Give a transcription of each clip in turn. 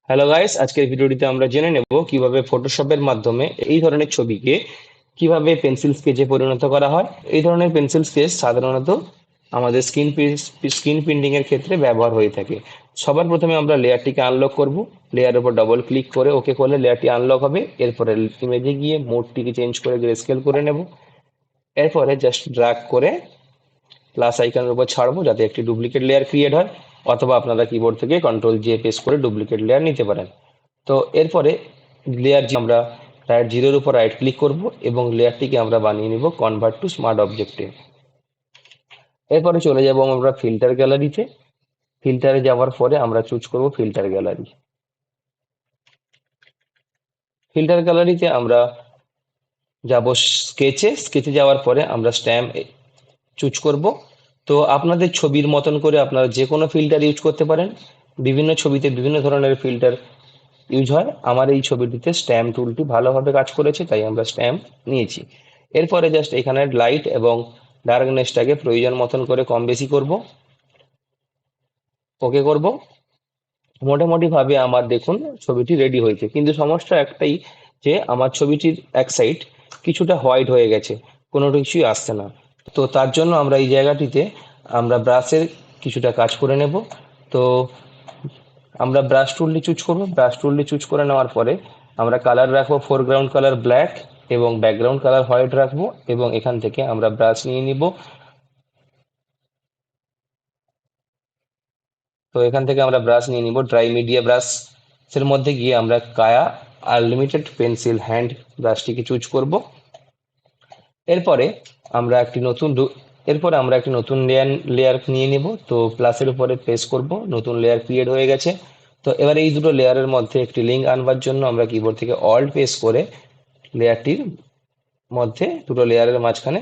Hello guys, আজকের ভিডিওটিতে আমরা জেনে নেব কিভাবে ফটোশপের মাধ্যমে এই ধরনের ছবিকে কিভাবে পেন্সিল স্কেচে পরিণত করা হয়। এই ধরনের পেন্সিল স্কেচ সাধারণত আমাদের স্ক্রিন প্রিন্টিং এর ক্ষেত্রে ব্যবহার হয়ে থাকে। সবার প্রথমে আমরা লেয়ারটিকে আনলক করব। লেয়ারের উপর ডবল ক্লিক করে ওকে করলে লেয়ারটি আনলক হবে। এরপরে ইমেজে গিয়ে মোডটিকে চেঞ্জ করে গ্রেস্কেল করে নেব। এরপরে জাস্ট ড্র্যাগ করে প্লাস আইকনের উপর ছাড়বো যাতে একটি ডুপ্লিকেট লেয়ার ক্রিয়েট হয়, অথবা আপনারা কিবোর্ড থেকে কন্ট্রোল জে প্রেস করে ডুপ্লিকেট লেয়ার নিতে পারেন। তো এরপরে লেয়ার আমরা রাইট জিরোর উপর রাইট ক্লিক করব এবং লেয়ারটিকে আমরা বানিয়ে নিব কনভার্ট টু স্মার্ট অবজেক্টে। এরপরে চলে যাব আমরা ফিল্টার গ্যালারিতে। ফিল্টারে যাওয়ার পরে আমরা চুজ করব ফিল্টার গ্যালারি। ফিল্টার গ্যালারিতে আমরা যাব স্কেচে যাওয়ার পরে আমরা স্ট্যাম্প চুজ করব। তো আপনাদের ছবির মতন করে আপনারা যে কোনো ফিল্টার ইউজ করতে পারেন। বিভিন্ন ছবিতে বিভিন্ন ধরনের ফিল্টার ইউজ হয়। আমার এই ছবিটিতে স্ট্যাম্প টুলটি ভালোভাবে কাজ করেছে, তাই আমরা স্ট্যাম্প নিয়েছি। এরপরে জাস্ট এখানে লাইট এবং ডার্কনেসটাকে প্রয়োজন মতন করে কম বেশি করব, ওকে করব। মোটামুটি ভাবে আমার দেখুন ছবিটি রেডি হয়েছে, কিন্তু সমস্যা একটাই যে আমার ছবিটির এক সাইড কিছুটা হোয়াইট হয়ে গেছে, কোনো কিছুই আসছে না। তো তার জন্য আমরা এই জায়গাটিতে আমরা ব্রাশের কিছুটা কাজ করে নেব। তো আমরা ব্রাশ টুলটি চুজ করব। ব্রাশ টুলটি চুজ করে নেওয়ার পরে আমরা কালার রাখবো ফোরগ্রাউন্ড কালার ব্ল্যাক এবং ব্যাকগ্রাউন্ড কালার হোয়াইট রাখবো, এবং এখান থেকে আমরা ব্রাশ নিয়ে নিব। তো এখান থেকে আমরা ব্রাশ নিয়ে নিব ড্রাই মিডিয়া ব্রাশ এর মধ্যে গিয়ে আমরা কায়া আনলিমিটেড পেন্সিল হ্যান্ড ব্রাশটিকে চুজ করব। এরপরে আমরা একটি নতুন এরপরে আমরা একটি নতুন লেয়ার নিয়ে নিব। তো প্লাসের উপরে প্রেস করব, নতুন লেয়ার ক্রিয়েট হয়ে গেছে। তো এবার এই দুটো লেয়ারের মধ্যে একটি লিঙ্ক আনবার জন্য আমরা কিবোর্ড থেকে অল্ট প্রেস করে লেয়ারটির মধ্যে দুটো লেয়ারের মাঝখানে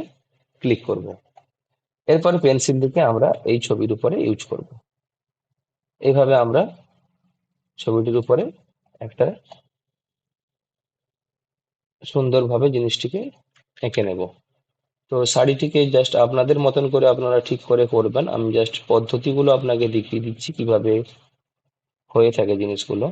ক্লিক করব। এরপরে পেন্সিল দিয়ে আমরা এই ছবির উপরে ইউজ করব। এইভাবে আমরা ছবিটির উপরে একটা সুন্দরভাবে জিনিসটিকে এঁকে নেব। তো শাড়িটিকে জাস্ট আপনাদের মতন করে আপনারা ঠিক করে করবেন। আমি জাস্ট পদ্ধতিগুলো আপনাকে দেখিয়ে দিচ্ছি কিভাবে হয়ে থাকে জিনিসগুলো।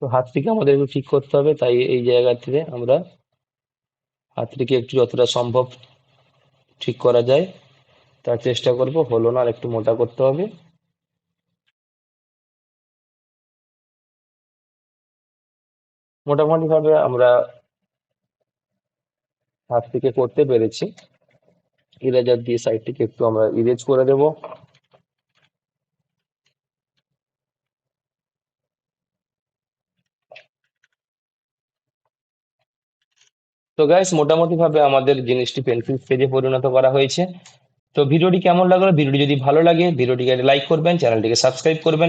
তো হাতটিকে আমাদের একটু ঠিক করতে হবে, তাই এই জায়গাটিতে আমরা হাতটিকে একটু যতটা সম্ভব ঠিক করা যায় তার চেষ্টা করব। হলো না, আর একটু মোটা করতে হবে। মোটামুটি ভাবে আমরা হাতটিকে করতে পেরেছি। ইরেজার দিয়ে সাইডটিকে একটু আমরা ইরেজ করে দেব। তো গাইস, মোটামুটি ভাবে আমাদের জিনিসটি পেন্সিল স্কেচে পরিণত করা হয়েছে। তো ভিডিওটি কেমন লাগলো? ভিডিওটি যদি ভালো লাগে ভিডিওটিকে লাইক করবেন, চ্যানেলটিকে সাবস্ক্রাইব করবেন।